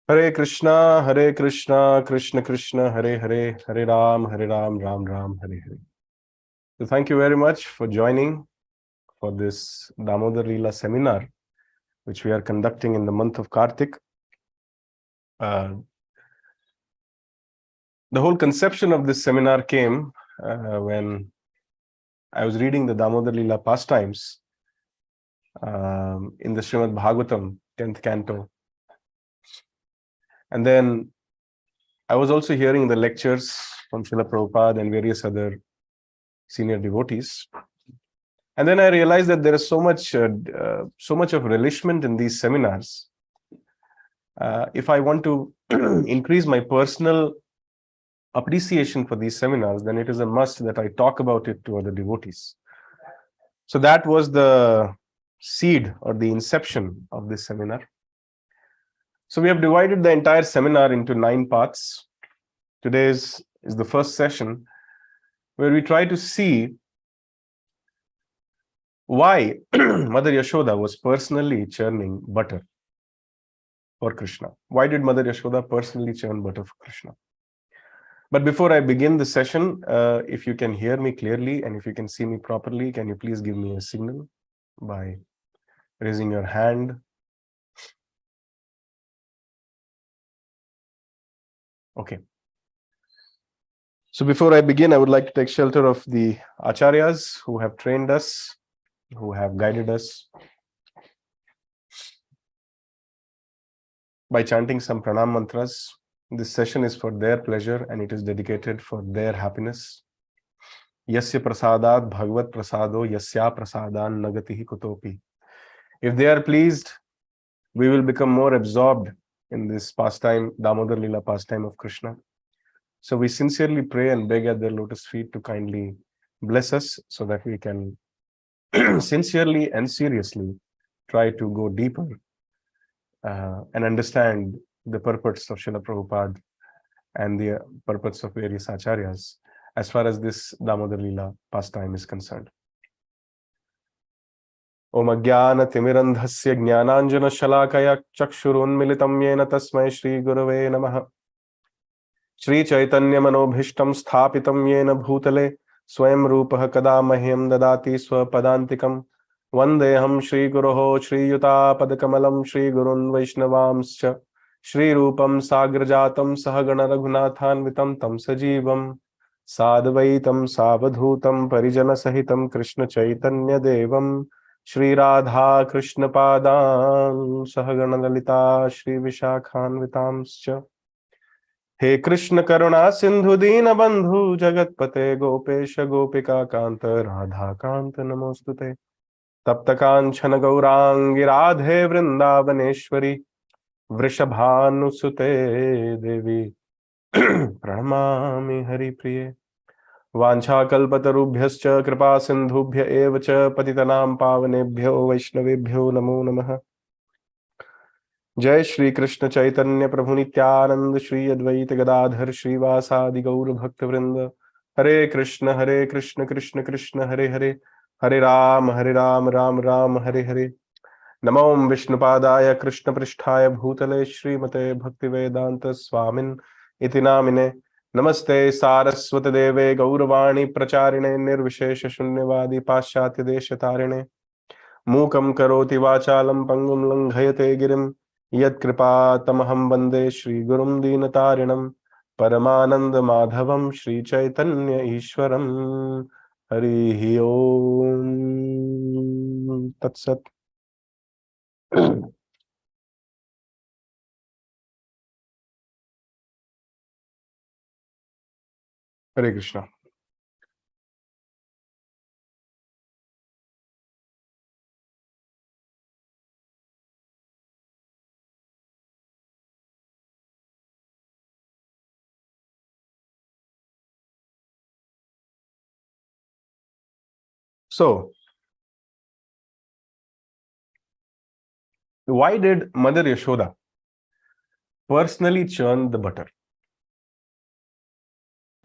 Hare Krishna, Krishna Krishna, Hare Ram, Ram Ram, Hare Hare. So thank you very much for joining for this Damodar Leela seminar, which we are conducting in the month of Kartik. The whole conception of this seminar came when I was reading the Damodar Leela pastimes in the Srimad Bhagavatam, 10th canto. And then I was also hearing the lectures from Srila Prabhupada and various other senior devotees. And then I realized that there is so much of relishment in these seminars. If I want to increase my personal appreciation for these seminars, then it is a must that I talk about it to other devotees. So that was the seed or the inception of this seminar. So we have divided the entire seminar into 9 parts. Today is the first session where we try to see why Mother Yashoda was personally churning butter for Krishna. Why did Mother Yashoda personally churn butter for Krishna? But before I begin the session, if you can hear me clearly and if you can see me properly, can you please give me a signal by raising your hand? Okay. So before I begin, I would like to take shelter of the Acharyas who have trained us, who have guided us by chanting some pranam mantras. This session is for their pleasure and it is dedicated for their happiness. Yasya prasadat bhagavat prasado yasya prasadan nagatihi kutopi. If they are pleased, we will become more absorbed in this pastime, Damodar Leela pastime of Krishna. So we sincerely pray and beg at their lotus feet to kindly bless us so that we can sincerely and seriously try to go deeper and understand the purpose of Srila Prabhupada and the purpose of various acharyas as far as this Damodar Leela pastime is concerned. Om Ajnana Timirandhasya Jnananjana Shalakaya Chakshurunmilitam Yena Tasmai Shri Gurave Namaha Shri Chaitanya Manobhishtam Sthapitam Yena Bhutale Swayam Rupaha Kada Mahyam Dadati Swapadantikam Vandeham Shri Guroho Shri Yuta Padakamalam Shri Gurun Vaishnavamscha Shri Rupam Sagrajatam Sahagana Raghunathanvitam Tam Sajivam Sadvaitam Savadhutam Parijana Sahitam Krishna Chaitanya Devam Shri Radha Krishna Padam Sahagana Lalita Shri Vishakhanvitamscha He Krishna Karuna Sindhu Dina Bandhu Jagatpate Gopesha Gopika Kanta Radha Kanta Namostute Tapta Kanchana Gaurangi Radhe Vrindavaneshwari Vrishabhanusute Devi Pranamami Hari Priye Vancha Kalpatarubhyascha Kripa Sindhubhya Evacha Patitanam Pavanebhyo Vaishnavebhyo Namo Namaha Jai Shri Krishna Chaitanya Prabhu Nityananda Shri Advaita Gadadhar Shri Vasadi Gaura Bhakta Vrinda Hare Krishna Krishna Krishna Hare Hare Hare Ram Ram Ram Hare Hare Namo Vishnupadaya Krishna Pristhaya Bhutale Shri Mate Bhakti Vedanta Swamin Iti Namine Namaste Saraswati Deve Gauravani Pracharine Nirvishesha Shunyavadi Paschatya Deshatarine Mukam Karoti Vachalam Pangum Langhayate Girim Yat Kripa Tamaham Bande Shri Gurum Dinatarinam Paramananda Madhavam Shri Chaitanya Ishwaram Harihi Om Tat Sat. Hare Krishna. So, why did Mother Yashoda personally churn the butter?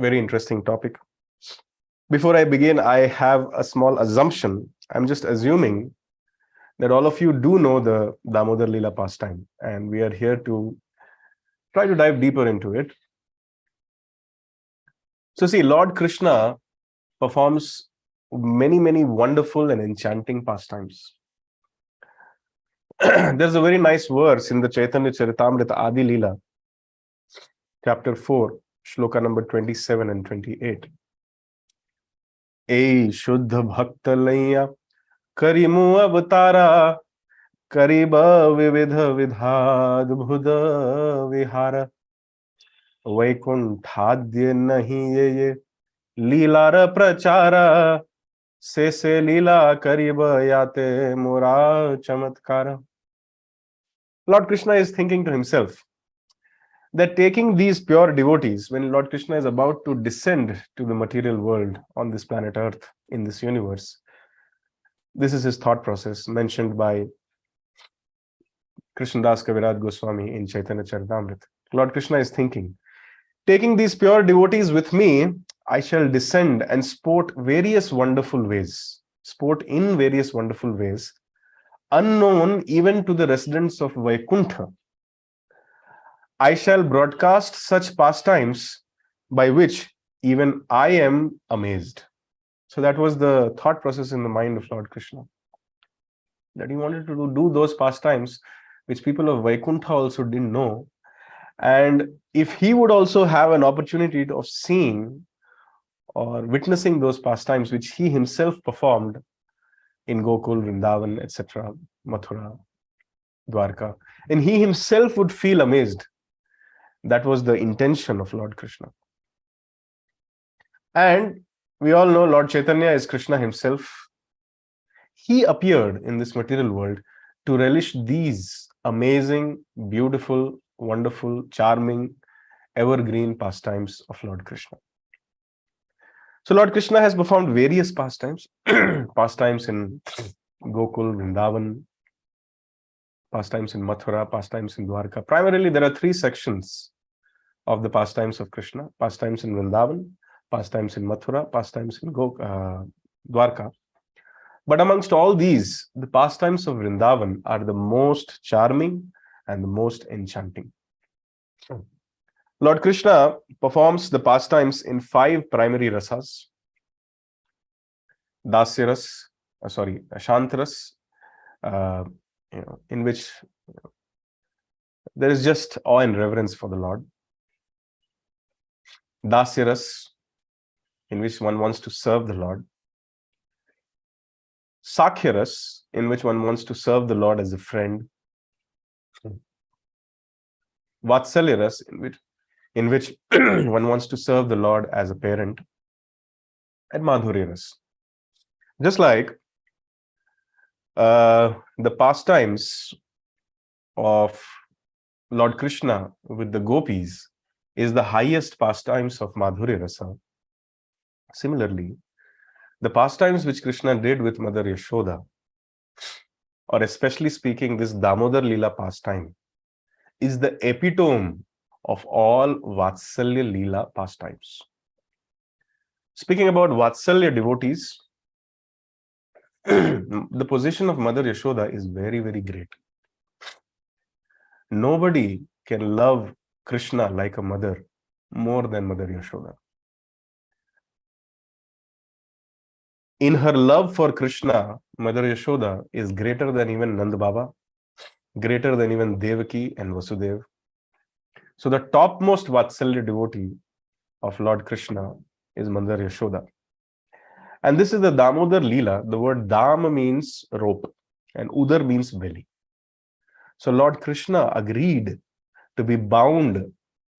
Very interesting topic. Before I begin, I have a small assumption. I'm just assuming that all of you do know the Damodar Leela pastime, and we are here to try to dive deeper into it. So see, Lord Krishna performs many wonderful and enchanting pastimes. There's a very nice verse in the Chaitanya Charitamrita Adi Leela, chapter 4, shloka number 27 and 28. Ei Shuddha Bhakta Laya Karimu Avatara Kariba Vividha Vidhad Bhuda Vihara Vaikuntadya Nahi Ye Leelara Prachara Se Leela Kariba Yate Mura Chamatkara. Lord Krishna is thinking to himself that taking these pure devotees, when Lord Krishna is about to descend to the material world on this planet Earth, in this universe, this is his thought process mentioned by Krishnadas Kaviraj Goswami in Chaitanya Charitamrita. Lord Krishna is thinking, taking these pure devotees with me, I shall descend and sport in various wonderful ways, unknown even to the residents of Vaikuntha. I shall broadcast such pastimes by which even I am amazed. So that was the thought process in the mind of Lord Krishna, that he wanted to do those pastimes which people of Vaikuntha also didn't know. And if he would also have an opportunity of seeing or witnessing those pastimes which he himself performed in Gokul, Vrindavan, etc., Mathura, Dwarka, and he himself would feel amazed. That was the intention of Lord Krishna. And we all know Lord Chaitanya is Krishna himself. He appeared in this material world to relish these amazing, beautiful, wonderful, charming, evergreen pastimes of Lord Krishna. So Lord Krishna has performed various pastimes, pastimes in Gokul, Vrindavan, pastimes in Mathura, pastimes in Dwarka. Primarily, there are three sections of the pastimes of Krishna: pastimes in Vrindavan, pastimes in Mathura, pastimes in Dwarka. But amongst all these, the pastimes of Vrindavan are the most charming and the most enchanting. Lord Krishna performs the pastimes in 5 primary rasas: Dasyaras, Shantaras, in which there is just awe and reverence for the Lord; Dasyaras, in which one wants to serve the Lord; Sakhyaras, in which one wants to serve the Lord as a friend; Vatsalyaras, in which one wants to serve the Lord as a parent; and Madhuryaras. Just like the pastimes of Lord Krishna with the Gopis is the highest pastimes of Madhurya Rasa. Similarly, the pastimes which Krishna did with Mother Yashoda, or especially speaking, this Damodar Leela pastime, is the epitome of all Vatsalya Leela pastimes. Speaking about Vatsalya devotees, the position of Mother Yashoda is very great. Nobody can love Krishna like a mother more than Mother Yashoda. In her love for Krishna, Mother Yashoda is greater than even Nanda Baba, greater than even Devaki and Vasudev. So the topmost Vatsalya devotee of Lord Krishna is Mother Yashoda. And this is the Damodar Leela. The word Dam means rope and Udar means belly. So Lord Krishna agreed to be bound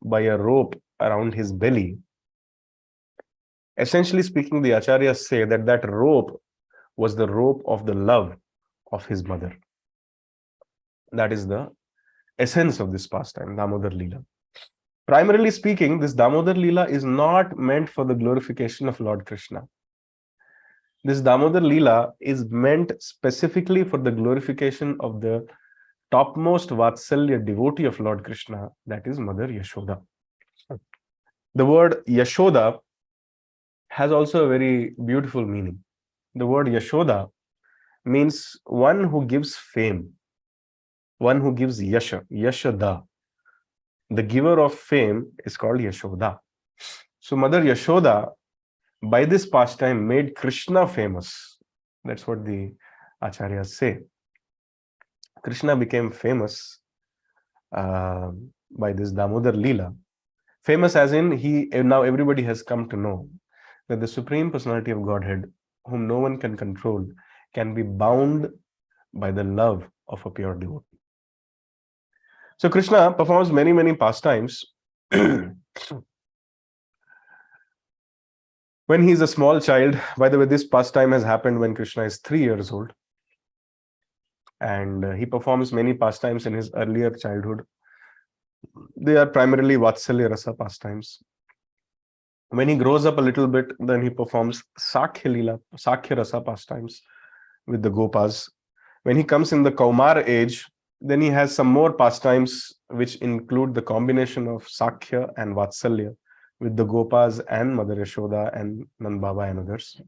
by a rope around his belly. Essentially speaking, the Acharyas say that that rope was the rope of the love of his mother. That is the essence of this pastime, Damodar Leela. Primarily speaking, this Damodar Leela is not meant for the glorification of Lord Krishna. This Damodar Leela is meant specifically for the glorification of the topmost Vatsalya devotee of Lord Krishna, that is Mother Yashoda. The word Yashoda has also a very beautiful meaning. The word Yashoda means one who gives fame, one who gives yasha, yashada. the giver of fame is called Yashoda. So Mother Yashoda, by this pastime, made Krishna famous. That's what the Acharyas say. Krishna became famous by this Damodar Leela. Famous as in now everybody has come to know that the Supreme Personality of Godhead, whom no one can control, can be bound by the love of a pure devotee. So Krishna performs many, many pastimes. When he is a small child, by the way, this pastime has happened when Krishna is 3 years old. And he performs many pastimes in his earlier childhood. They are primarily Vatsalya Rasa pastimes. When he grows up a little bit, then he performs Sakhya Rasa pastimes with the Gopas. When he comes in the Kaumar age, then he has some more pastimes which include the combination of Sakhya and Vatsalya with the Gopas and Mother Yashoda and Nand Baba and others.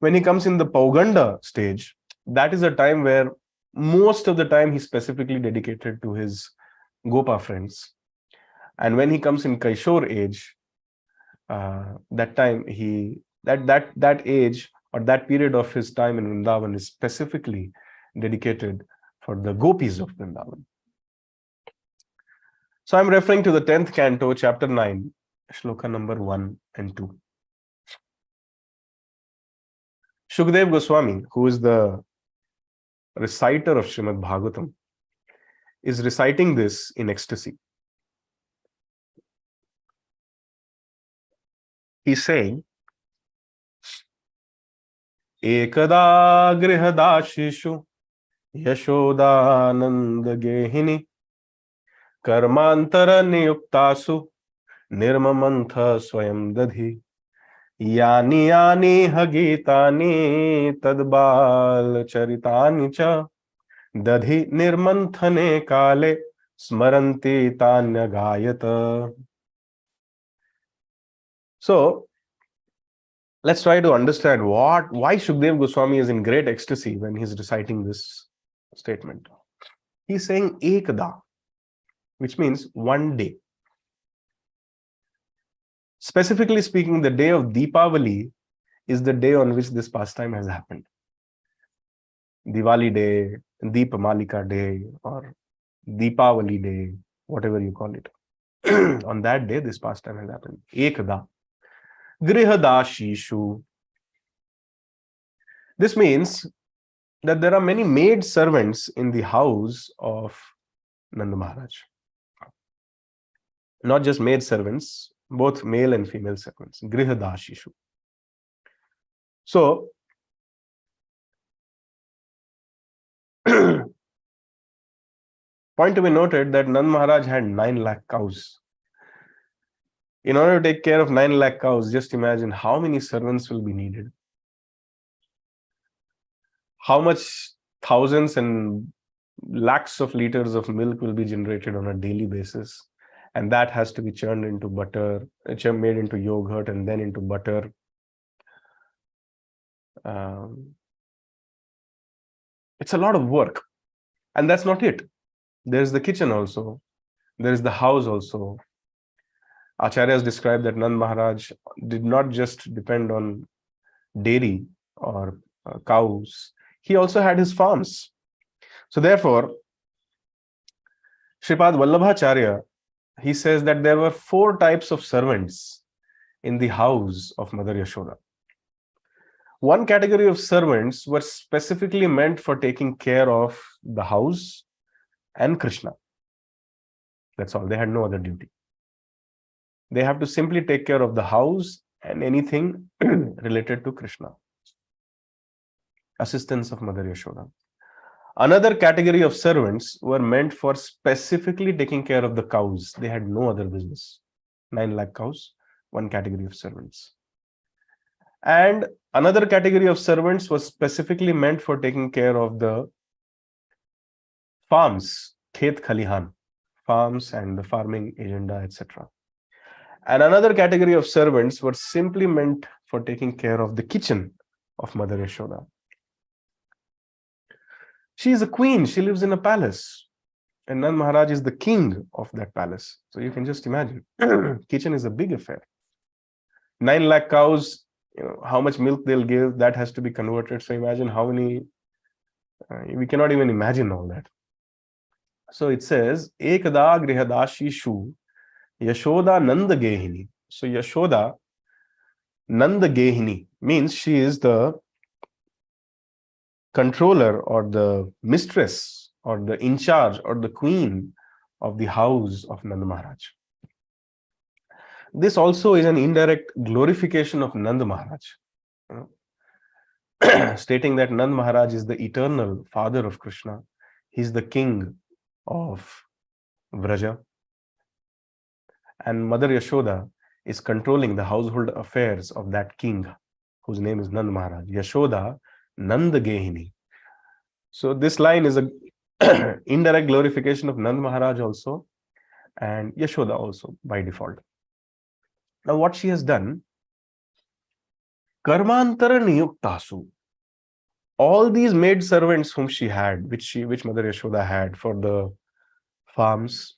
When he comes in the Pauganda stage, that is a time where most of the time he's specifically dedicated to his Gopa friends. And when he comes in Kaishore age, that time that age or that period of his time in Vrindavan is specifically dedicated for the Gopis of Vrindavan. So I'm referring to the 10th canto, chapter 9, shloka number 1 and 2. Shukdev Goswami, who is the reciter of Srimad Bhagavatam, is reciting this in ecstasy. He's saying, Ekada grihadashishu Yashodananda Gehini Karmantara Niyuktasu Nirmamantha Swayam Dadhi Yani Yani Hagitani Tadbal Charitani Cha Dadhi Nirmanthane Kale Smaranti Tanya Gayata. So let's try to understand why Shukdev Goswami is in great ecstasy when he's reciting this statement. He's saying Ekada, which means one day. Specifically speaking, the day of Deepavali is the day on which this pastime has happened. Diwali day, Deepamalika day, or Deepavali day, whatever you call it. On that day, this pastime has happened. Ekada. Grihadashishu. This means that there are many maid servants in the house of Nanda Maharaj. Not just maid servants, both male and female servants. Grihadashishu. So, point to be noted that Nand Maharaj had 9 lakh cows. In order to take care of 9 lakh cows, just imagine how many servants will be needed. How much thousands and lakhs of liters of milk will be generated on a daily basis. And that has to be churned into butter, made into yogurt and then into butter. It's a lot of work. And that's not it. There's the kitchen also. There's the house also. Acharyas described that Nand Maharaj did not just depend on dairy or cows. He also had his farms. So therefore, Shripad Vallabhacharya, he says that there were 4 types of servants in the house of Mother Yashoda. One category of servants were specifically meant for taking care of the house and Krishna. That's all. They had no other duty. They have to simply take care of the house and anything related to Krishna. Assistants of Mother Yashoda. Another category of servants were meant for specifically taking care of the cows. They had no other business. 9 lakh cows, one category of servants. And another category of servants was specifically meant for taking care of the farms, Khet Khalihan, farms and the farming agenda, etc. And another category of servants were simply meant for taking care of the kitchen of Mother Yashoda. She is a queen. She lives in a palace. And Nand Maharaj is the king of that palace. So you can just imagine. Kitchen is a big affair. 9 lakh cows, how much milk they'll give, that has to be converted. So imagine how many, we cannot even imagine all that. So it says, Ekada Grihadashi Shu Yashoda Nanda Gehini. So Yashoda Nanda Gehini means she is the controller or the mistress or the in charge or the queen of the house of Nanda Maharaj. This also is an indirect glorification of Nanda Maharaj, stating that Nanda Maharaj is the eternal father of Krishna. He's the king of Vraja. And Mother Yashoda is controlling the household affairs of that king, whose name is Nanda Maharaj. Yashoda Nanda Gehini. So this line is a indirect glorification of Nanda Maharaj also, and Yashoda also by default. Now what she has done, Karmantara Niyuktasu, all these maid servants whom she had, which Mother Yashoda had for the farms,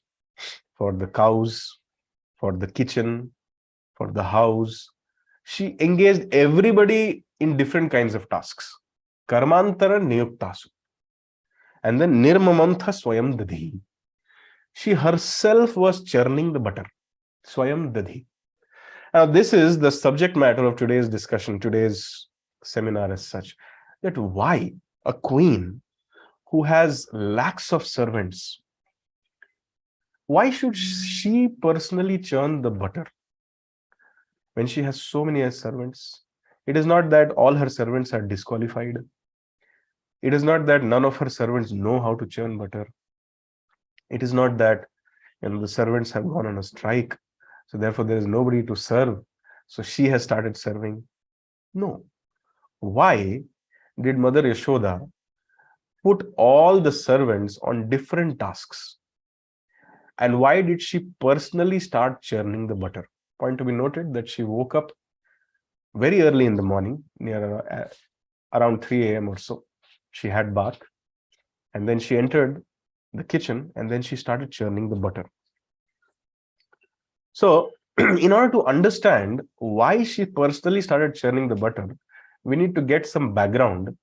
for the cows, for the kitchen, for the house, she engaged everybody in different kinds of tasks. Karmantara Niyuktasu. And then Nirmamantha Swayam Dadhi. She herself was churning the butter. Swayam Dadhi. Now, this is the subject matter of today's discussion, today's seminar as such, that why a queen who has lakhs of servants, why should she personally churn the butter when she has so many servants? It is not that all her servants are disqualified. It is not that none of her servants know how to churn butter. It is not that the servants have gone on a strike, so therefore there is nobody to serve, so she has started serving. No. Why did Mother Yashoda put all the servants on different tasks? And why did she personally start churning the butter? Point to be noted that she woke up very early in the morning, near around 3 a.m. or so. She had bath, and then she entered the kitchen, and then she started churning the butter. So, in order to understand why she personally started churning the butter, we need to get some background.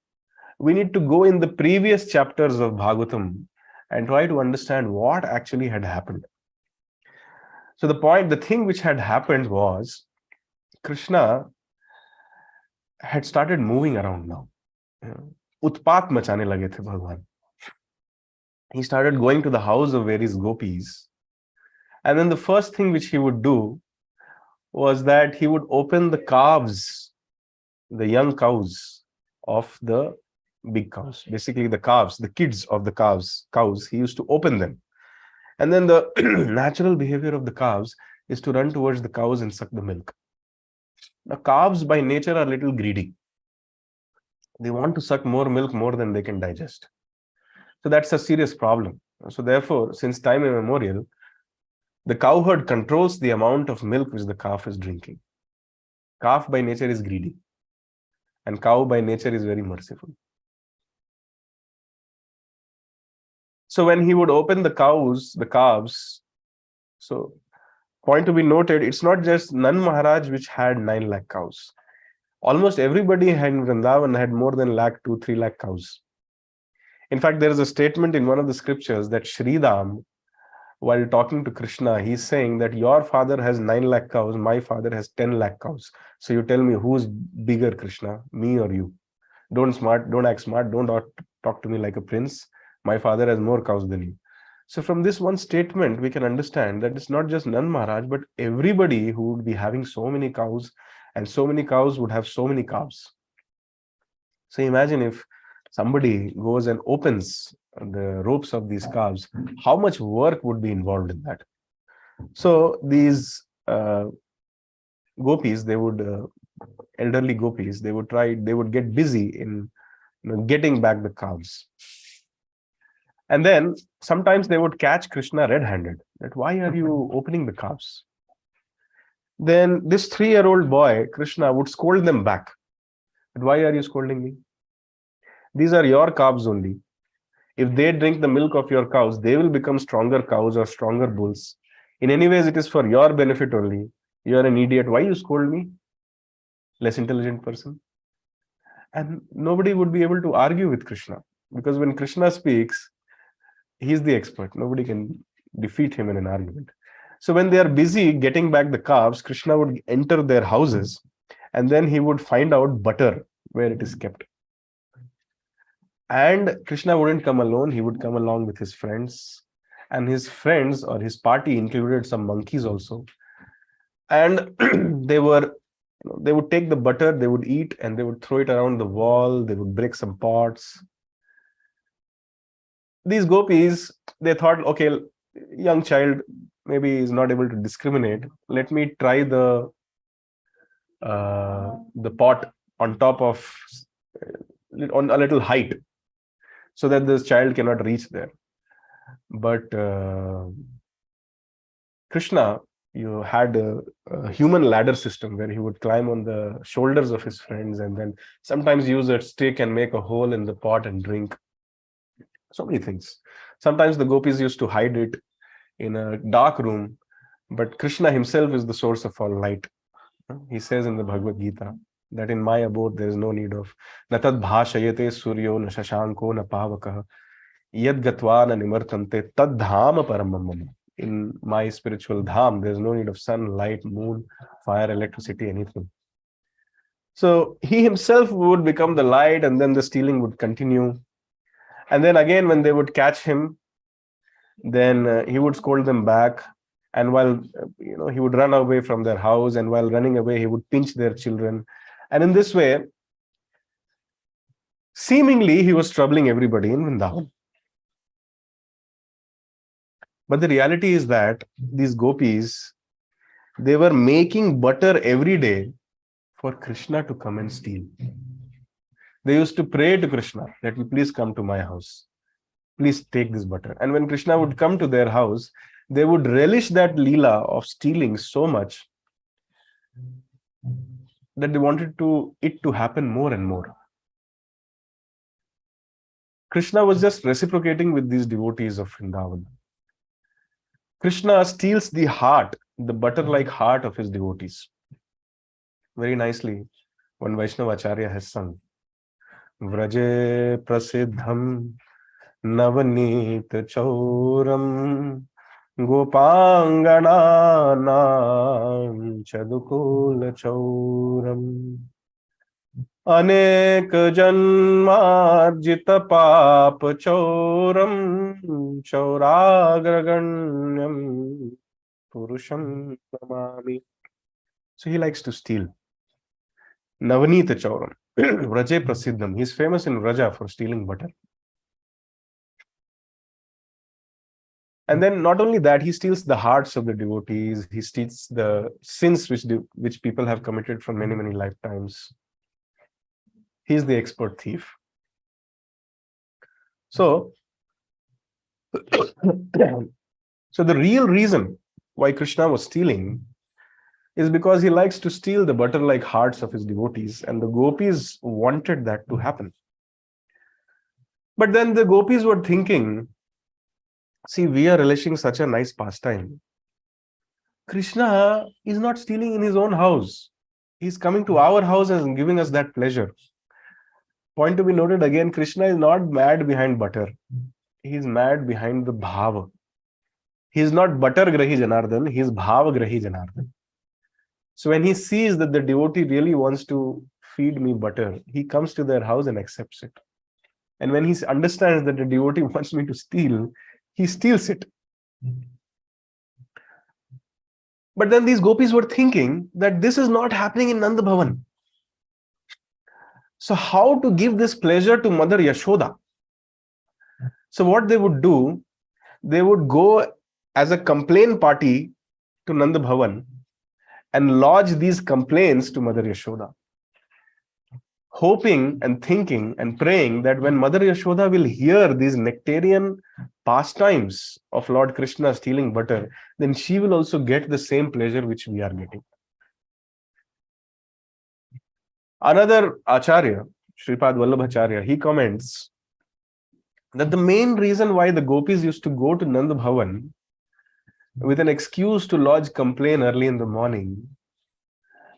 We need to go in the previous chapters of Bhagavatam and try to understand what actually had happened. So the thing which had happened was Krishna had started moving around now. Utpat machane lage the Bhagwan. He started going to the house of various gopis. And then the first thing which he would do was that he would open the calves, the young cows of the big cows, basically the calves, the kids of the cows, he used to open them. And then the natural behavior of the calves is to run towards the cows and suck the milk. The calves by nature are a little greedy. They want to suck more milk more than they can digest. So that's a serious problem. So therefore, since time immemorial, the cow herd controls the amount of milk which the calf is drinking. Calf by nature is greedy, and cow by nature is very merciful. So when he would open the calves, so point to be noted, it's not just Nand Maharaj which had 9 lakh cows. Almost everybody in Vrindavan had more than 3 lakh cows. In fact, there is a statement in one of the scriptures that Shridam, while talking to Krishna, he's saying that your father has 9 lakh cows, my father has 10 lakh cows. So you tell me who's bigger, Krishna, me or you? Don't act smart, don't talk to me like a prince. My father has more cows than you. So from this one statement, we can understand that it's not just Nand Maharaj, but everybody who would be having so many cows, and so many cows would have so many calves. So imagine if somebody goes and opens the ropes of these calves, how much work would be involved in that? So these gopis, they would, elderly gopis, they would get busy in getting back the calves. And then sometimes they would catch Krishna red-handed. That why are you opening the calves? Then this 3-year-old boy, Krishna, would scold them back. But why are you scolding me? These are your calves only. If they drink the milk of your cows, they will become stronger cows or stronger bulls. In any ways, it is for your benefit only. You are an idiot. Why you scold me? Less intelligent person. And nobody would be able to argue with Krishna, because when Krishna speaks, he's the expert. Nobody can defeat him in an argument. So when they are busy getting back the calves, Krishna would enter their houses, and then he would find out butter where it is kept. And Krishna wouldn't come alone, he would come along with his friends. And his friends or his party included some monkeys also. And they would take the butter, they would eat, and they would throw it around the wall, they would break some pots. These gopis, they thought, okay, young child maybe is not able to discriminate. Let me try the pot on top of, on a little height, so that this child cannot reach there. But Krishna, you had a human ladder system where he would climb on the shoulders of his friends and then sometimes use a stick and make a hole in the pot and drink. So many things. Sometimes the gopis used to hide it in a dark room, but Krishna himself is the source of all light. He says in the Bhagavad Gita that in my abode there is no need of natad bhashayate suryo na shashanko na pavakah yad gatva na nimartante tad dham paramam. In my spiritual dham, there is no need of sun, light, moon, fire, electricity, anything. So he himself would become the light, and then the stealing would continue. And then again, when they would catch him, then he would scold them back. And while he would run away from their house, and while running away, he would pinch their children. And in this way, seemingly he was troubling everybody in Vrindavan. But the reality is that these gopis, they were making butter every day for Krishna to come and steal. They used to pray to Krishna that you please come to my house. Please take this butter. And when Krishna would come to their house, they would relish that leela of stealing so much that they wanted it to happen more and more. Krishna was just reciprocating with these devotees of Vrindavan. Krishna steals the heart, the butter-like heart of his devotees. Very nicely, one Vaishnava Acharya has sung, Vraje prasiddham navanit chauram gopangananam chadukula chauram अनेक जन्मार्जित पाप Chauram चौराग्रगण्यम purusham namami. So he likes to steal. Navanita chauram. Vraje prasiddham. He's famous in Vraja for stealing butter. And then not only that, he steals the hearts of the devotees. He steals the sins which people have committed for many, many lifetimes. He's the expert thief. So the real reason why Krishna was stealing is because he likes to steal the butter-like hearts of his devotees, and the gopis wanted that to happen. But then the gopis were thinking, see, we are relishing such a nice pastime. Krishna is not stealing in his own house. He's coming to our house and giving us that pleasure. Point to be noted again, Krishna is not mad behind butter. He is mad behind the bhava. He is not butter grahi Janardhan, he is bhava grahi Janardhan. So when he sees that the devotee really wants to feed me butter, he comes to their house and accepts it. And when he understands that the devotee wants me to steal, he steals it. But then these gopis were thinking that this is not happening in Nanda Bhavan. So how to give this pleasure to Mother Yashoda? So what they would do, they would go as a complaint party to Nanda Bhavan and lodge these complaints to Mother Yashoda, hoping and thinking and praying that when Mother Yashoda will hear these nectarian pastimes of Lord Krishna stealing butter, then she will also get the same pleasure which we are getting. Another Acharya, Sripad Vallabhacharya, he comments that the main reason why the gopis used to go to Nanda Bhavan with an excuse to lodge complaint early in the morning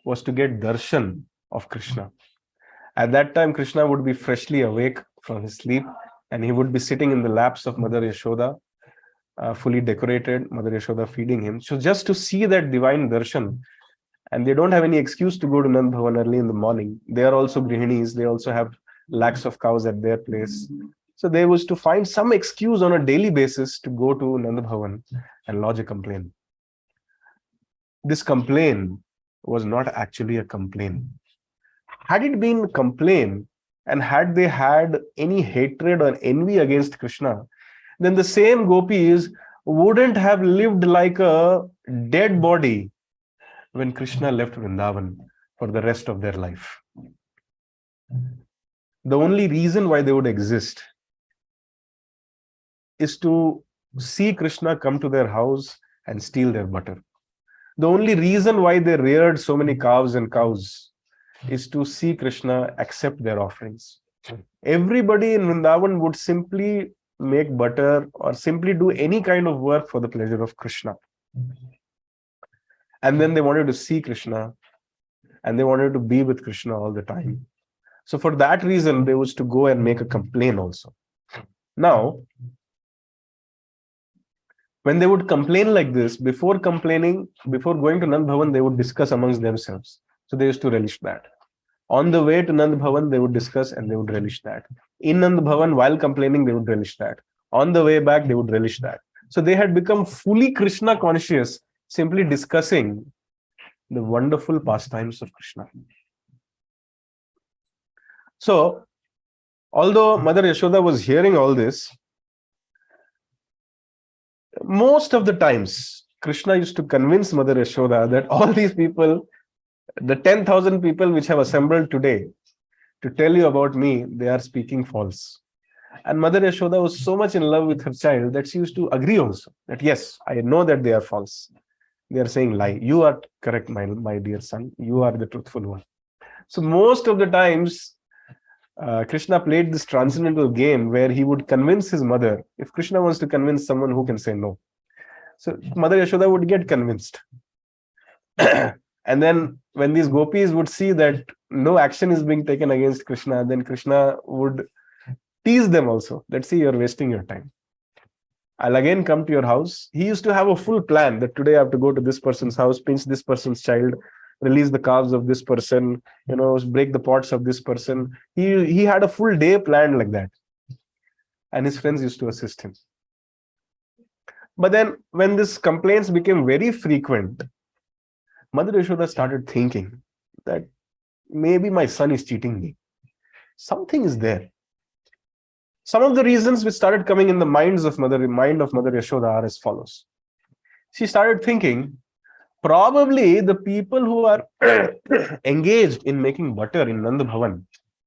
was to get darshan of Krishna. At that time, Krishna would be freshly awake from his sleep, and he would be sitting in the laps of Mother Yashoda, fully decorated, Mother Yashoda feeding him. So just to see that divine darshan, and they don't have any excuse to go to Nand Bhavan early in the morning. They are also grihinis. They also have lakhs of cows at their place. So they was to find some excuse on a daily basis to go to Nand Bhavan and lodge a complaint. This complaint was not actually a complaint. Had it been a complaint, and had they had any hatred or envy against Krishna, then the same gopis wouldn't have lived like a dead body when Krishna left Vrindavan for the rest of their life. The only reason why they would exist is to see Krishna come to their house and steal their butter. The only reason why they reared so many calves and cows is to see Krishna accept their offerings. Everybody in Vrindavan would simply make butter or simply do any kind of work for the pleasure of Krishna. And then they wanted to see Krishna, and they wanted to be with Krishna all the time. So for that reason, they used to go and make a complaint also. Now, when they would complain like this, before complaining, before going to Nand Bhavan, they would discuss amongst themselves. So they used to relish that. On the way to Nand Bhavan, they would discuss and they would relish that. In Nand Bhavan, while complaining, they would relish that. On the way back, they would relish that. So they had become fully Krishna conscious, simply discussing the wonderful pastimes of Krishna. So, although Mother Yashoda was hearing all this, most of the times, Krishna used to convince Mother Yashoda that all these people, the 10,000 people which have assembled today to tell you about me, they are speaking false. And Mother Yashoda was so much in love with her child that she used to agree also that yes, I know that they are false. They are saying lie. You are correct, my dear son. You are the truthful one. So most of the times, Krishna played this transcendental game where he would convince his mother. If Krishna wants to convince someone, who can say no? So Mother Yashoda would get convinced. And then when these gopis would see that no action is being taken against Krishna, then Krishna would tease them also. Let's see, you're wasting your time. I'll again come to your house. He used to have a full plan that today I have to go to this person's house, pinch this person's child, release the calves of this person, break the pots of this person. He had a full day planned like that. And his friends used to assist him. But then when these complaints became very frequent, Mother Yashoda started thinking that maybe my son is cheating me. Something is there. Some of the reasons which started coming in the mind of Mother Yashoda are as follows. She started thinking, probably the people who are engaged in making butter in Nanda Bhavan,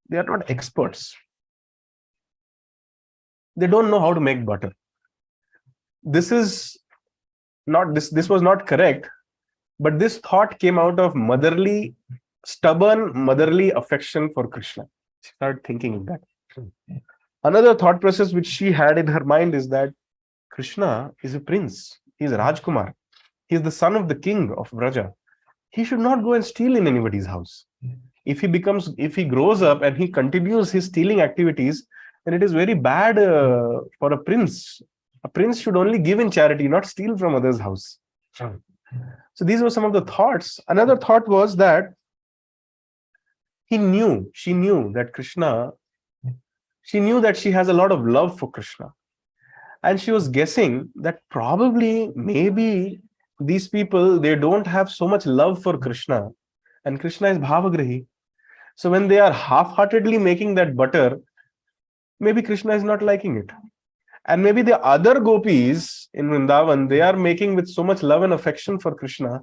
they are not experts. They don't know how to make butter. This was not correct, but this thought came out of stubborn motherly affection for Krishna. She started thinking of that. Another thought process which she had in her mind is that Krishna is a prince. He is a Rajkumar. He is the son of the king of Vraja. He should not go and steal in anybody's house. If he grows up and he continues his stealing activities, then it is very bad for a prince. A prince should only give in charity, not steal from others' house. So these were some of the thoughts. Another thought was that she knew that she has a lot of love for Krishna. And she was guessing that maybe these people, they don't have so much love for Krishna. And Krishna is Bhavagrahi. So when they are half-heartedly making that butter, maybe Krishna is not liking it. And maybe the other gopis in Vrindavan, they are making with so much love and affection for Krishna.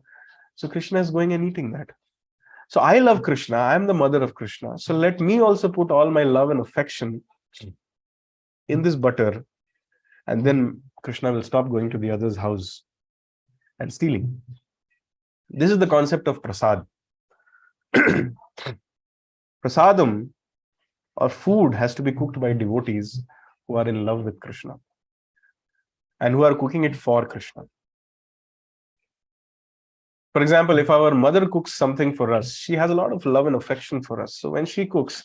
So Krishna is going and eating that. So I love Krishna. I am the mother of Krishna. So let me also put all my love and affection in this butter. And then Krishna will stop going to the other's house and stealing. This is the concept of prasad. Prasadam, or food, has to be cooked by devotees who are in love with Krishna and who are cooking it for Krishna. For example, if our mother cooks something for us, she has a lot of love and affection for us. So when she cooks,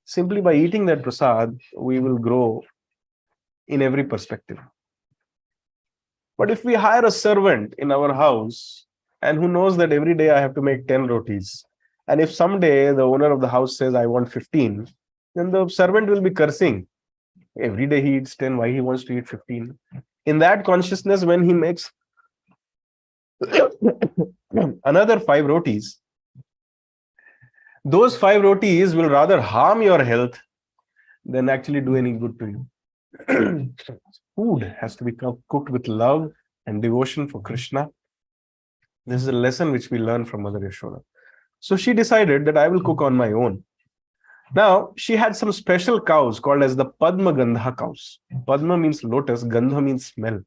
simply by eating that prasad, we will grow in every perspective. But if we hire a servant in our house and who knows that every day I have to make 10 rotis, and if someday the owner of the house says, I want 15, then the servant will be cursing. Every day he eats 10, why he wants to eat 15? In that consciousness, when he makes another 5 rotis, those 5 rotis will rather harm your health than actually do any good to you. Food has to be cooked with love and devotion for Krishna. This is a lesson which we learn from Mother Yashoda. So she decided that I will cook on my own. Now, she had some special cows called as the Padma Gandha cows. Padma means lotus, Gandha means smell.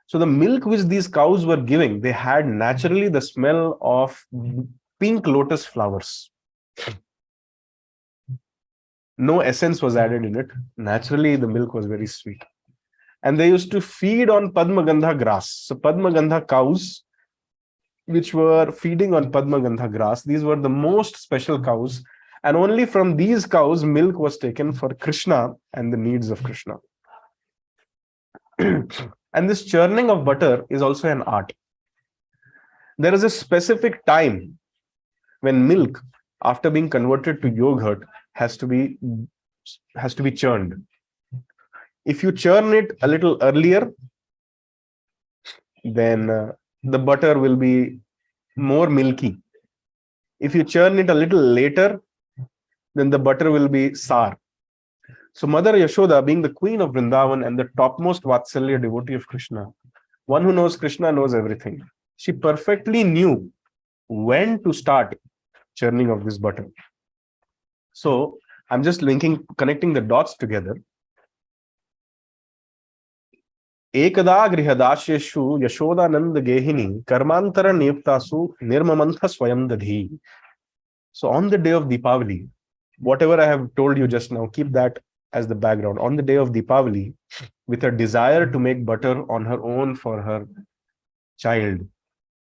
So the milk which these cows were giving, they had naturally the smell of pink lotus flowers. No essence was added in it. Naturally, the milk was very sweet. And they used to feed on Padma Gandha grass. So Padma Gandha cows, which were feeding on Padma Gandha grass, these were the most special cows. And only from these cows, milk was taken for Krishna and the needs of Krishna. And this churning of butter is also an art. There is a specific time when milk, after being converted to yogurt, has to be churned. If you churn it a little earlier, then the butter will be more milky. If you churn it a little later, then the butter will be sour. So Mother Yashoda, being the queen of Vrindavan and the topmost Vatsalya devotee of Krishna, one who knows Krishna knows everything. She perfectly knew when to start churning of this butter. So I'm just connecting the dots together. Ekada grihadasheshu Yashoda Nanda Gehini Karmantara Niptasu Nirmamantha Swayam Dadhi. So on the day of Deepavali, whatever I have told you just now, keep that as the background. On the day of Deepavali, with a desire to make butter on her own for her child,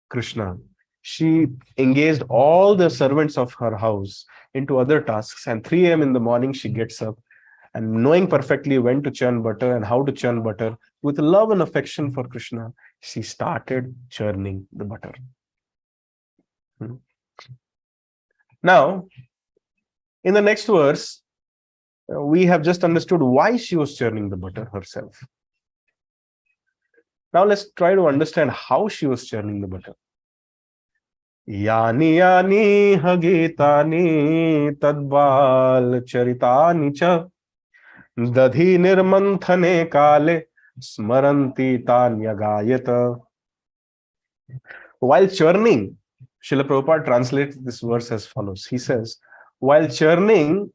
Krishna, she engaged all the servants of her house into other tasks. And 3 a.m. in the morning, she gets up and knowing perfectly when to churn butter and how to churn butter, with love and affection for Krishna, she started churning the butter. Now, in the next verse, we have just understood why she was churning the butter herself. Now let's try to understand how she was churning the butter. Yani yani hagitani tadbal charitani cha dadhi nirmanthane kale smaranti tanyagayata. While churning, Srila Prabhupada translates this verse as follows. He says, while churning,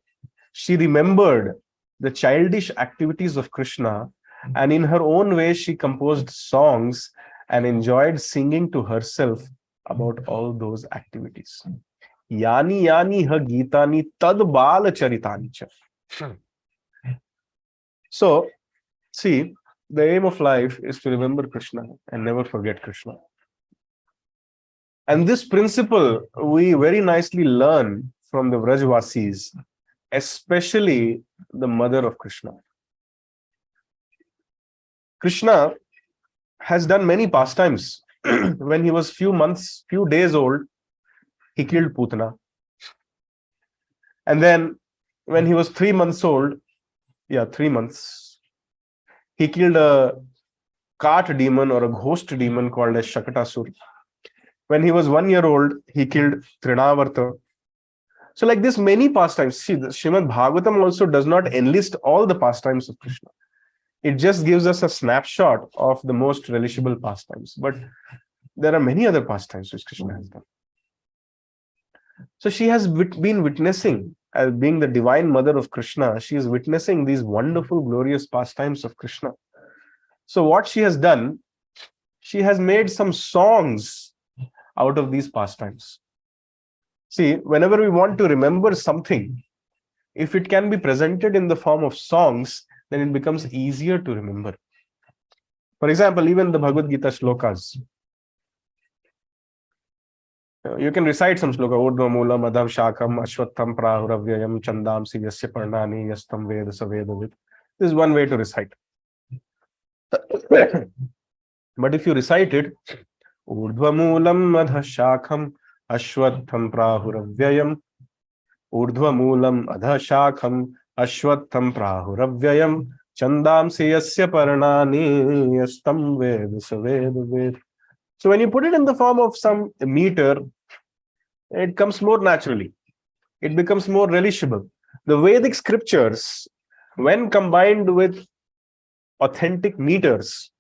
she remembered the childish activities of Krishna, and in her own way, she composed songs and enjoyed singing to herself about all those activities. Yani yani ha gitani tad bala charitani cha. So, see, the aim of life is to remember Krishna and never forget Krishna. And this principle we very nicely learn from the Vrajvasis, especially the mother of Krishna. Krishna has done many pastimes. When he was few days old, he killed Putana. And then when he was 3 months old, 3 months, he killed a cart demon or a ghost demon called as Shakatasur. When he was 1 year old, he killed Trinavarta. So like this, many pastimes. See, the Srimad Bhagavatam also does not enlist all the pastimes of Krishna. It just gives us a snapshot of the most relishable pastimes. But there are many other pastimes which Krishna has done. So she has been witnessing, as being the divine mother of Krishna, she is witnessing these wonderful, glorious pastimes of Krishna. So what she has done, she has made some songs out of these pastimes. See, whenever we want to remember something, if it can be presented in the form of songs, then it becomes easier to remember. For example, even the Bhagavad Gita shlokas. You can recite some sloka. Urdhva moolam adham shakam ashwatham prahuravyayam chandamsi yasya parnani yastam veda savedavid. This is one way to recite. But if you recite it, Urdhva moolam adha shakham ashwatham prahuravyayam, Urdhva moolam adha shakham ashwatham prahuravyayam chandamsi yasya parnani yastam veda savedavid. So when you put it in the form of some meter, it comes more naturally. It becomes more relishable. The Vedic scriptures, when combined with authentic meters,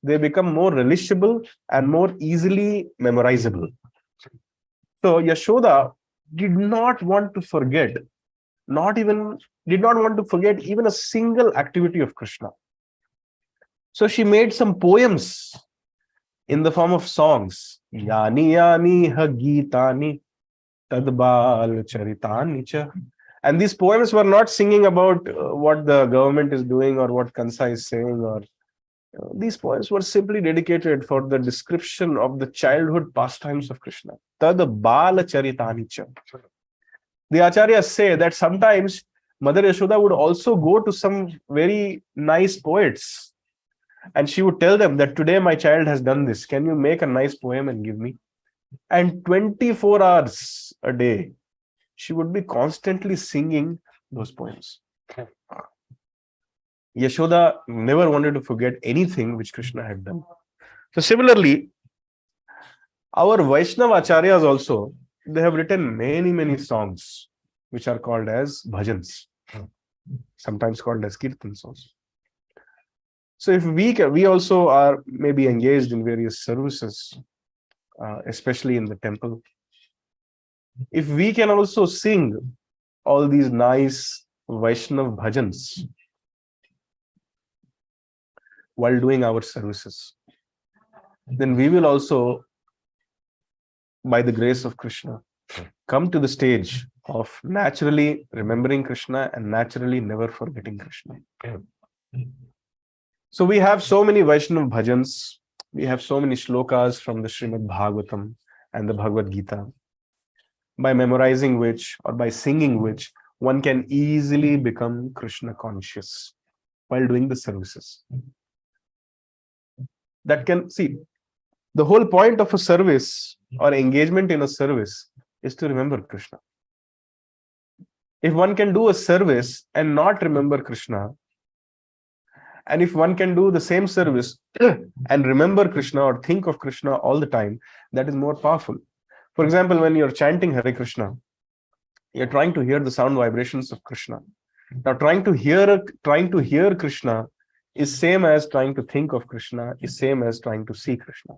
they become more relishable and more easily memorizable. So Yashoda did not want to forget, did not want to forget even a single activity of Krishna. So she made some poems in the form of songs. Yani yani ha gitani tadbal charitani cha. And these poems were not singing about what the government is doing or what Kansa is saying, or these poems were simply dedicated for the description of the childhood pastimes of Krishna. Tadbal charitani cha. The acharyas say that sometimes Mother Yashoda would also go to some very nice poets, and she would tell them that today my child has done this. Can you make a nice poem and give me? And 24 hours a day, she would be constantly singing those poems. Yashoda never wanted to forget anything which Krishna had done. So similarly, our Vaishnava acharyas also, they have written many songs which are called as bhajans, sometimes called as kirtans also. So if we also are maybe engaged in various services, especially in the temple, if we can also sing all these nice Vaishnav bhajans while doing our services, then we will also, by the grace of Krishna, come to the stage of naturally remembering Krishna and naturally never forgetting Krishna. So we have so many Vaishnav bhajans, we have so many shlokas from the Srimad Bhagavatam and the Bhagavad Gita, by memorizing which or by singing which one can easily become Krishna conscious while doing the services. That can, see, the whole point of a service or engagement in a service is to remember Krishna. If one can do a service and not remember Krishna, and if one can do the same service and remember Krishna or think of Krishna all the time, that is more powerful. For example, when you're chanting Hare Krishna, you're trying to hear the sound vibrations of Krishna. Now, trying to hear Krishna is same as trying to think of Krishna, is same as trying to see Krishna.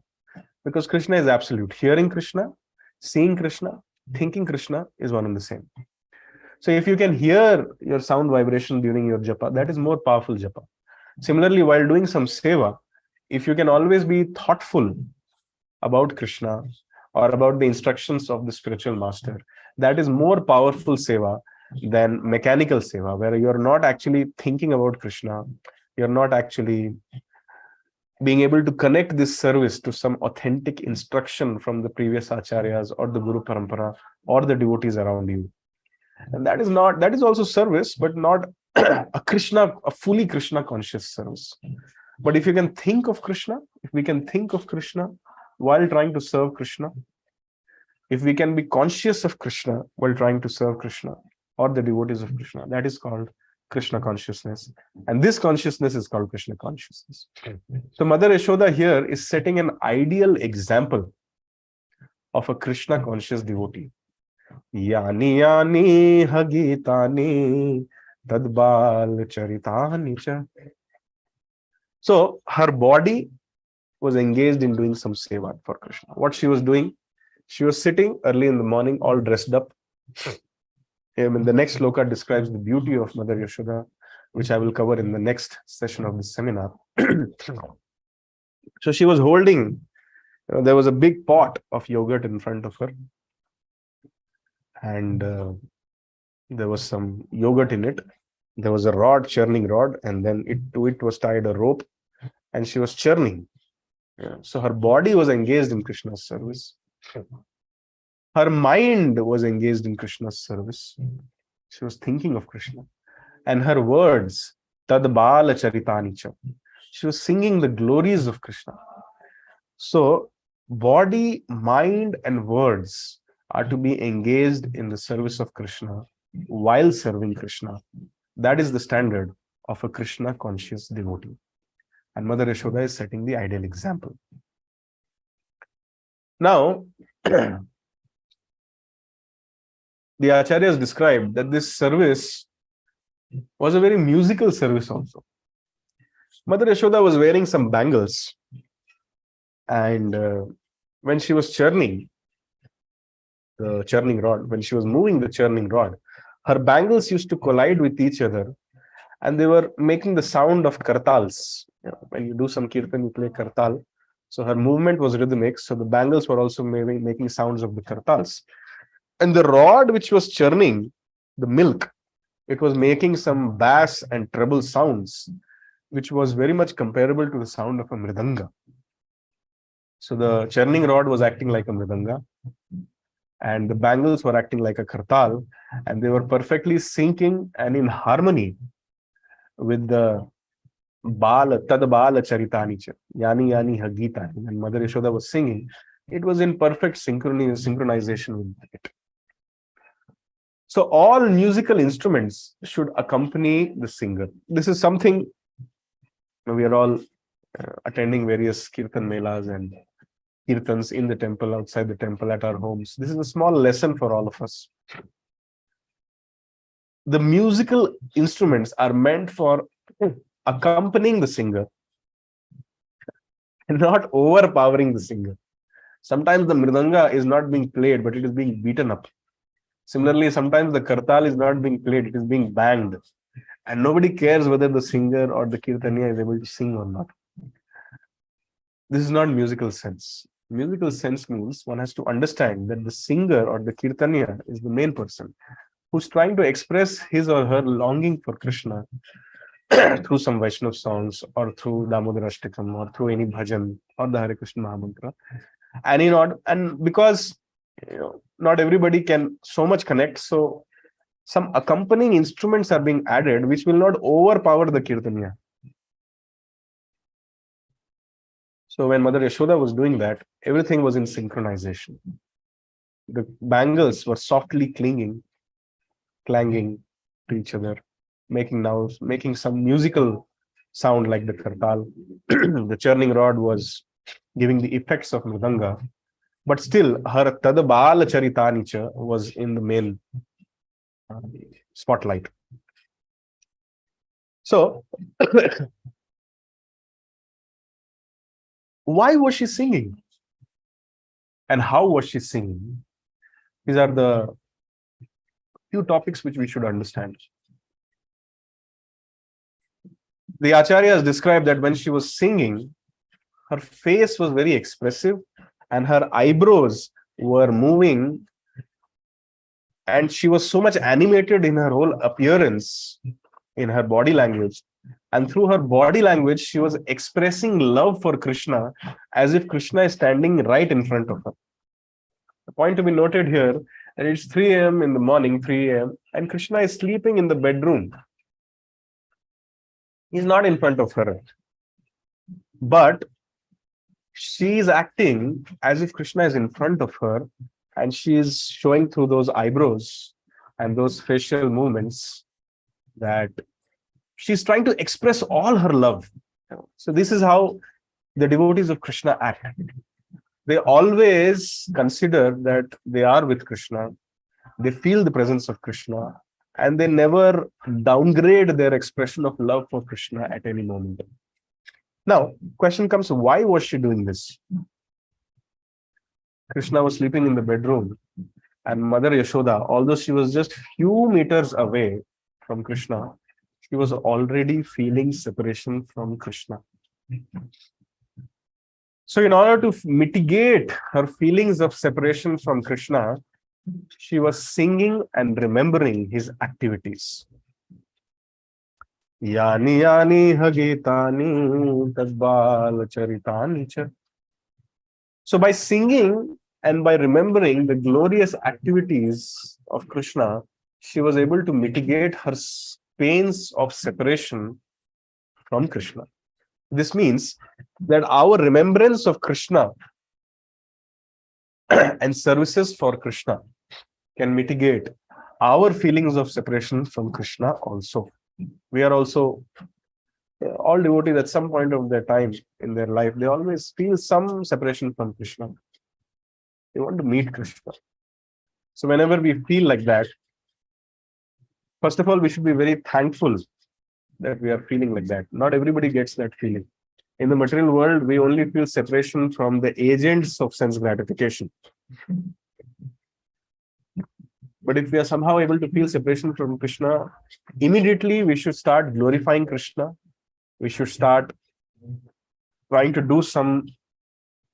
Because Krishna is absolute. Hearing Krishna, seeing Krishna, thinking Krishna is one and the same. So if you can hear your sound vibration during your japa, that is more powerful japa. Similarly, while doing some seva, if you can always be thoughtful about Krishna or about the instructions of the spiritual master, that is more powerful seva than mechanical seva, where you're not actually thinking about Krishna, you're not actually being able to connect this service to some authentic instruction from the previous acharyas or the Guru Parampara or the devotees around you. And that is also service, but not a fully Krishna conscious service. But if you can think of Krishna, if we can think of Krishna while trying to serve Krishna, if we can be conscious of Krishna while trying to serve Krishna or the devotees of Krishna, that is called Krishna consciousness. And this consciousness is called Krishna consciousness. So Mother Yashoda here is setting an ideal example of a Krishna conscious devotee. Yani yani hagitani tadbal charitani cha. So her body was engaged in doing some seva for Krishna. What she was doing? She was sitting early in the morning, all dressed up. And the next sloka describes the beauty of Mother Yashoda, which I will cover in the next session of this seminar. So she was holding, there was a big pot of yogurt in front of her. And there was some yogurt in it. There was a rod, churning rod, and then to it was tied a rope, and she was churning. Yeah. So her body was engaged in Krishna's service. Her mind was engaged in Krishna's service. She was thinking of Krishna. And her words, Tad Bala Charitanicha. She was singing the glories of Krishna. So, body, mind, and words are to be engaged in the service of Krishna while serving Krishna. That is the standard of a Krishna conscious devotee. And Mother Yashoda is setting the ideal example. Now, the Acharyas described that this service was a very musical service also. Mother Yashoda was wearing some bangles, and when she was churning the churning rod, when she was moving the churning rod, her bangles used to collide with each other, and they were making the sound of kartals. When you do some kirtan, you play kartal. So her movement was rhythmic, so the bangles were also making sounds of the kartals. And the rod which was churning the milk, it was making some bass and treble sounds, which was very much comparable to the sound of a mridanga. So the churning rod was acting like a mridanga, and the bangles were acting like a kartal, and they were perfectly syncing and in harmony with the Bala, Tad Bala Charitanicha, Yani Yani Hagita. And Mother Yashoda was singing. It was in perfect synchronization with it. So all musical instruments should accompany the singer. This is something we are all attending various kirtan melas and kirtans in the temple, outside the temple, at our homes. This is a small lesson for all of us. The musical instruments are meant for accompanying the singer and not overpowering the singer. Sometimes the mridanga is not being played, but it is being beaten up. Similarly, sometimes the kartal is not being played, it is being banged. And nobody cares whether the singer or the kirtaniya is able to sing or not. This is not musical sense. Musical sense means one has to understand that the singer or the kirtaniya is the main person who's trying to express his or her longing for Krishna through some Vaishnav songs or through Damodar Ashtakam or through any bhajan or the Hare Krishna Mahamantra. And because not everybody can so much connect, so some accompanying instruments are being added which will not overpower the kirtaniya. So when Mother Yashoda was doing that, everything was in synchronization. The bangles were softly clanging to each other, making some musical sound like the kartal. The churning rod was giving the effects of mridanga, but still her tadabala charitanicha was in the main spotlight. So why was she singing? And how was she singing? These are the few topics which we should understand. The Acharyas described that when she was singing, her face was very expressive and her eyebrows were moving, and she was so much animated in her whole appearance, in her body language. And through her body language, she was expressing love for Krishna as if Krishna is standing right in front of her. The point to be noted here, that it's 3 a.m. in the morning, 3 a.m., and Krishna is sleeping in the bedroom. He's not in front of her. But she is acting as if Krishna is in front of her, and she is showing through those eyebrows and those facial movements that she's trying to express all her love. So this is how the devotees of Krishna act. They always consider that they are with Krishna, they feel the presence of Krishna, and they never downgrade their expression of love for Krishna at any moment. Now, question comes, why was she doing this? Krishna was sleeping in the bedroom, and Mother Yashoda, although she was just few meters away from Krishna, she was already feeling separation from Krishna. So in order to mitigate her feelings of separation from Krishna, she was singing and remembering his activities. Yani yani hagitani tadbal charitani cha. So by singing and by remembering the glorious activities of Krishna, she was able to mitigate her pains of separation from Krishna. This means that our remembrance of Krishna and services for Krishna can mitigate our feelings of separation from Krishna also. We are also all devotees at some point of their time in their life, they always feel some separation from Krishna. They want to meet Krishna. So whenever we feel like that, first of all, we should be very thankful that we are feeling like that. Not everybody gets that feeling. In the material world, we only feel separation from the agents of sense gratification. But if we are somehow able to feel separation from Krishna, immediately we should start glorifying Krishna. We should start trying to do some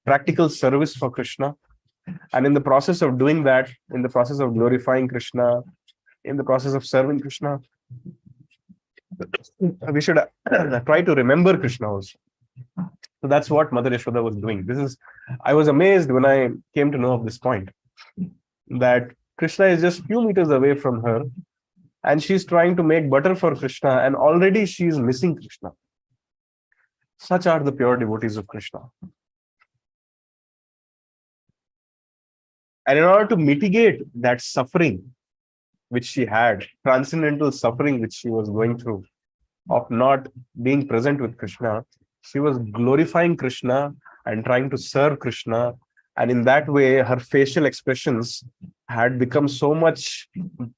practical service for Krishna. And in the process of doing that, in the process of glorifying Krishna, in the process of serving Krishna, we should try to remember Krishna also. So that's what Mother Yashoda was doing. I was amazed when I came to know of this point, that Krishna is just few meters away from her, and she's trying to make butter for Krishna, and already she is missing Krishna. Such are the pure devotees of Krishna. And in order to mitigate that suffering which she had, transcendental suffering which she was going through, of not being present with Krishna, she was glorifying Krishna and trying to serve Krishna. And in that way, her facial expressions had become so much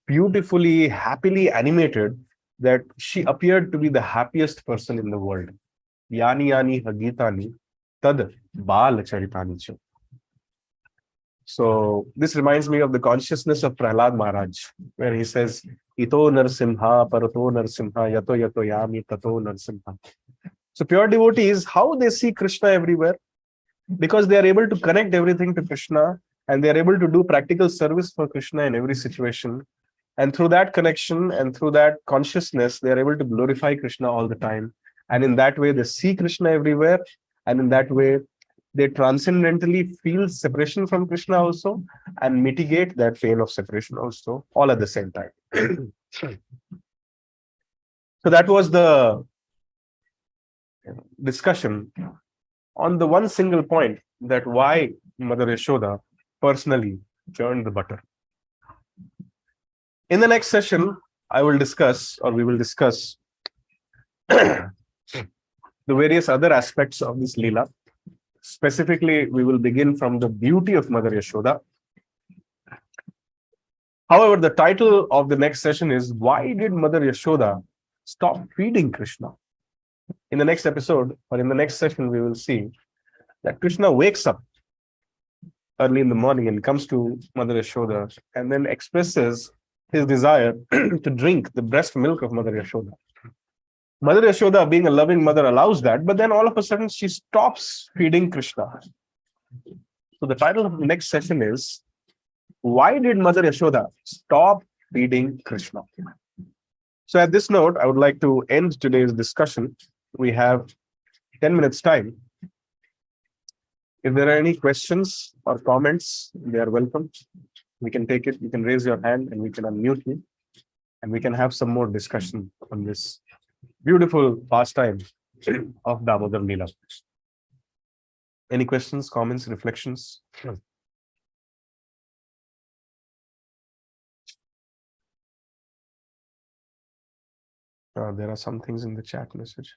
beautifully, happily animated that she appeared to be the happiest person in the world. Yani yani hagitani tad bal charitani cha. So this reminds me of the consciousness of Prahlad Maharaj, where he says, Ito narsimha, parato narsimha, yato yato yami, tato narsimha. So pure devotees, how they see Krishna everywhere? Because they are able to connect everything to Krishna, and they are able to do practical service for Krishna in every situation. And through that connection and through that consciousness, they are able to glorify Krishna all the time. And in that way, they see Krishna everywhere. And in that way, they transcendently feel separation from Krishna also, and mitigate that pain of separation also, all at the same time. So that was the discussion on the one single point, that why Mother Yashoda personally churned the butter. In the next session, I will discuss, or we will discuss, the various other aspects of this Leela. Specifically, we will begin from the beauty of Mother Yashoda. However, the title of the next session is, Why did Mother Yashoda stop feeding Krishna? In the next episode, or in the next session, we will see that Krishna wakes up early in the morning and comes to Mother Yashoda and then expresses his desire to drink the breast milk of Mother Yashoda. Mother Yashoda, being a loving mother, allows that, but then all of a sudden she stops feeding Krishna. So the title of the next session is, Why did Mother Yashoda stop feeding Krishna? So at this note, I would like to end today's discussion. We have 10 minutes time. If there are any questions or comments, they are welcome. We can take it. You can raise your hand and we can unmute you. And we can have some more discussion on this beautiful pastime of Damodar Leela. Any questions, comments, reflections? There are some things in the chat message.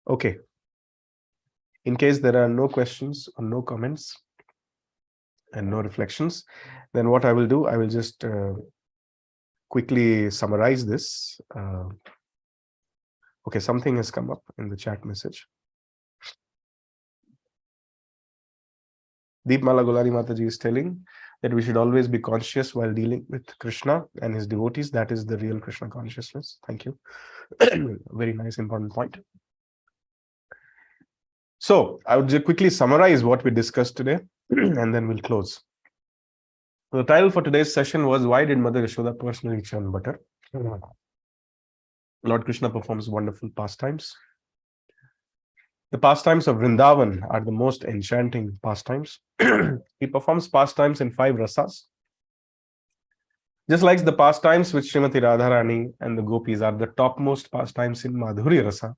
Okay. In case there are no questions or no comments and no reflections, then what I will do, I will just quickly summarize this. Okay, something has come up in the chat message. Deepmala Golari Mataji is telling that we should always be conscious while dealing with Krishna and his devotees. That is the real Krishna consciousness. Thank you. Very nice, important point. So I would just quickly summarize what we discussed today, and then we'll close. The title for today's session was Why Did Mother Yashoda Personally Churn Butter? Lord Krishna performs wonderful pastimes. The pastimes of Vrindavan are the most enchanting pastimes. He performs pastimes in 5 rasas. Just like the pastimes with Srimati Radharani and the Gopis are the topmost pastimes in Madhurya Rasa.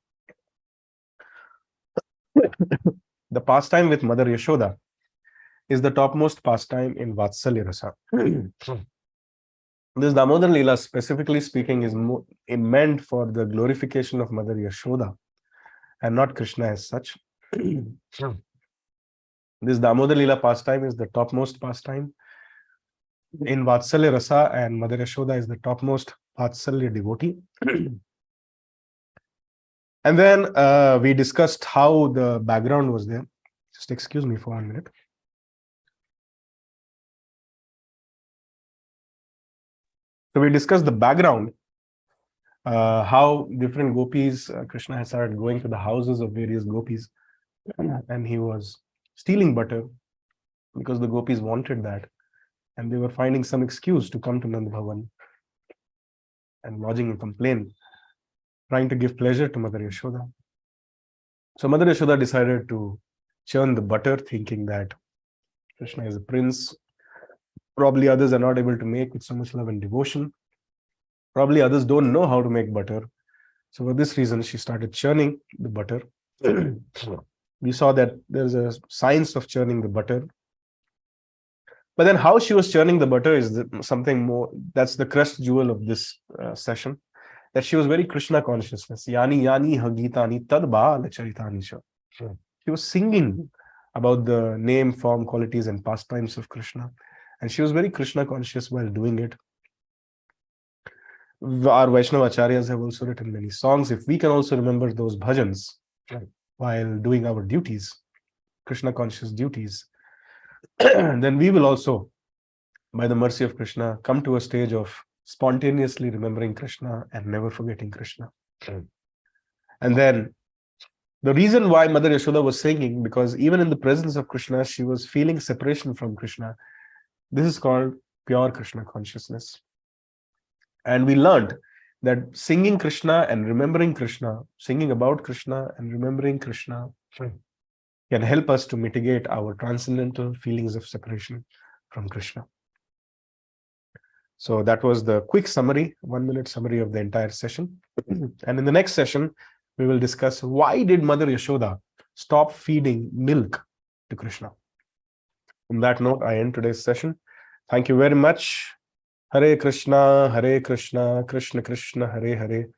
The pastime with Mother Yashoda is the topmost pastime in Vatsalya Rasa. This Damodar Leela, specifically speaking, is meant for the glorification of Mother Yashoda and not Krishna as such. This Damodar Leela pastime is the topmost pastime in Vatsalya Rasa, and Mother Yashoda is the topmost Vatsalya devotee. And then we discussed how the background was there. Just excuse me for 1 minute. So we discussed the background, how different gopis, Krishna had started going to the houses of various gopis, and he was stealing butter because the gopis wanted that, and they were finding some excuse to come to Nanda Bhavan and lodging a complaint, trying to give pleasure to Mother Yashoda. So Mother Yashoda decided to churn the butter, thinking that Krishna is a prince. Probably others are not able to make with so much love and devotion. Probably others don't know how to make butter. So for this reason, she started churning the butter. We saw that there's a science of churning the butter. But then how she was churning the butter is something more, that's the crest jewel of this session, that she was very Krishna consciousness. Yani yani hagitani tad baal charitani sha. She was singing about the name, form, qualities, and pastimes of Krishna. And she was very Krishna conscious while doing it. Our Vaishnava Acharyas have also written many songs. If we can also remember those bhajans while doing our duties, Krishna conscious duties, then we will also, by the mercy of Krishna, come to a stage of spontaneously remembering Krishna and never forgetting Krishna. And then the reason why Mother Yashoda was singing, because even in the presence of Krishna, she was feeling separation from Krishna. This is called pure Krishna consciousness. And we learned that singing Krishna and remembering Krishna, singing about Krishna and remembering Krishna can help us to mitigate our transcendental feelings of separation from Krishna. So that was the quick summary, 1 minute summary of the entire session. And in the next session, we will discuss why did Mother Yashoda stop feeding milk to Krishna. On that note, I end today's session. Thank you very much. Hare Krishna, Krishna Krishna, Hare Hare,